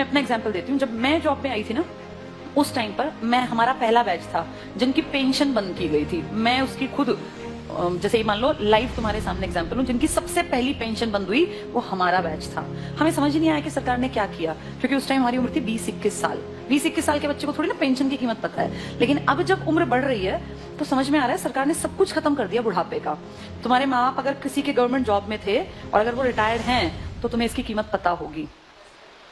अपना एग्जाम्पल देती हूँ। जब मैं जॉब में आई थी ना, उस टाइम पर हमारा पहला बैच था जिनकी पेंशन बंद की गई थी। मैं उसकी खुद जैसे ही मान लो लाइव तुम्हारे सामने एग्जांपल हूं, जिनकी सबसे पहली पेंशन बंद हुई वो हमारा बैच था। हमें समझ ही नहीं आया कि सरकार ने क्या किया, क्योंकि उस टाइम हमारी उम्र थी 20-21 साल। 20-21 साल के बच्चे को थोड़ी ना पेंशन की कीमत पता है। लेकिन अब जब उम्र बढ़ रही है तो समझ में आ रहा है सरकार ने सब कुछ खत्म कर दिया बुढ़ापे का। तुम्हारे माँ बाप अगर किसी के गवर्नमेंट जॉब में थे और अगर वो रिटायर्ड हैं तो तुम्हें इसकी कीमत पता होगी।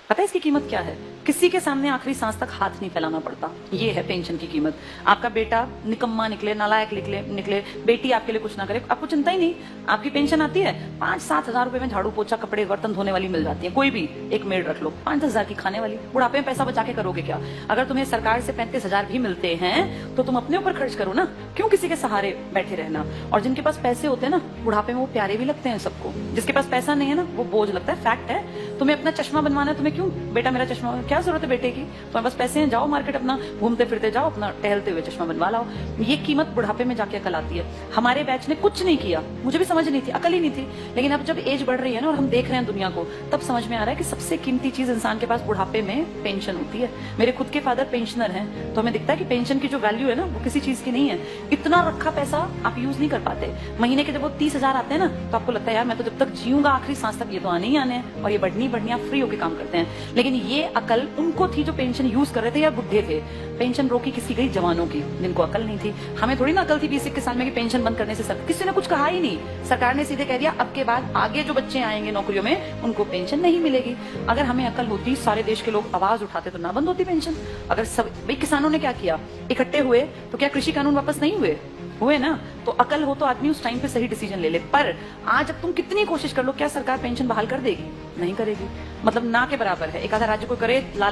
पता है इसकी कीमत क्या है? किसी के सामने आखिरी सांस तक हाथ नहीं फैलाना पड़ता। ये है पेंशन की कीमत। आपका बेटा निकम्मा निकले, नालायक निकले, बेटी आपके लिए कुछ ना करे, आपको चिंता ही नहीं। आपकी पेंशन आती है, 5-7 हजार रुपए में झाड़ू पोछा कपड़े बर्तन धोने वाली मिल जाती है। कोई भी एक मेड रख लो, 5-10 हजार की खाने वाली। बुढ़ापे में पैसा बचा के करोगे क्या? अगर तुम्हें सरकार से 35 हजार भी मिलते हैं तो तुम अपने ऊपर खर्च करो ना, क्यों किसी के सहारे बैठे रहना। और जिनके पास पैसे होते हैं ना, बुढ़ापे में वो प्यारे भी लगते हैं सबको। जिसके पास पैसा नहीं है ना, वो बोझ लगता है। फैक्ट है। तुम्हें अपना चश्मा बनवाना है, तुम्हें क्यों बेटा मेरा चश्मा, क्या जरूरत है बेटे की? तुम्हारे पास पैसे हैं, जाओ मार्केट, अपना घूमते फिरते जाओ, अपना टहलते हुए चश्मा बनवा लाओ। ये कीमत बुढ़ापे में जाके अकल आती है। हमारे बैच ने कुछ नहीं किया, मुझे भी समझ नहीं थी, अकल ही नहीं थी। लेकिन अब जब एज बढ़ रही है ना और हम देख रहे हैं दुनिया को, तब समझ में आ रहा है कि सबसे कीमती चीज इंसान के पास बुढ़ापे में पेंशन होती है। मेरे खुद के फादर पेंशनर हैं, तो हमें दिखता है कि पेंशन की जो वैल्यू है ना, वो किसी चीज की नहीं है। इतना रखा पैसा आप यूज नहीं कर पाते। महीने के जब वो 30 हजार आते हैं ना, तो आपको लगता है यार मैं तो जब तक जीऊंगा आखिरी सांस तक ये तो आने ही आने हैं, और ये बढ़नी आप फ्री होकर काम करते हैं। लेकिन ये अकल उनको थी जो पेंशन यूज कर रहे थे या बुढ़े थे। पेंशन रोकी किसी गई जवानों की, जिनको अकल नहीं थी। हमें थोड़ी ना अकल थी 20-21 साल में कि पेंशन बंद करने से किसी ने कुछ कहा ही नहीं। सरकार ने सीधे कह दिया अब के बाद आगे जो बच्चे आएंगे नौकरियों में उनको पेंशन नहीं मिलेगी। अगर हमें अकल होती, सारे देश के लोग आवाज उठाते तो ना बंद होती पेंशन। अगर सब भाई किसानों ने क्या किया, इकट्ठे हुए तो क्या कृषि कानून वापस नहीं हुए ना? तो अकल हो तो आदमी उस टाइम पे सही डिसीजन ले ले। पर आज अब तुम कितनी कोशिश कर लो, क्या सरकार पेंशन बहाल कर देगी? नहीं करेगी। मतलब ना के बराबर है। एक आधा राज्य को करे, लाल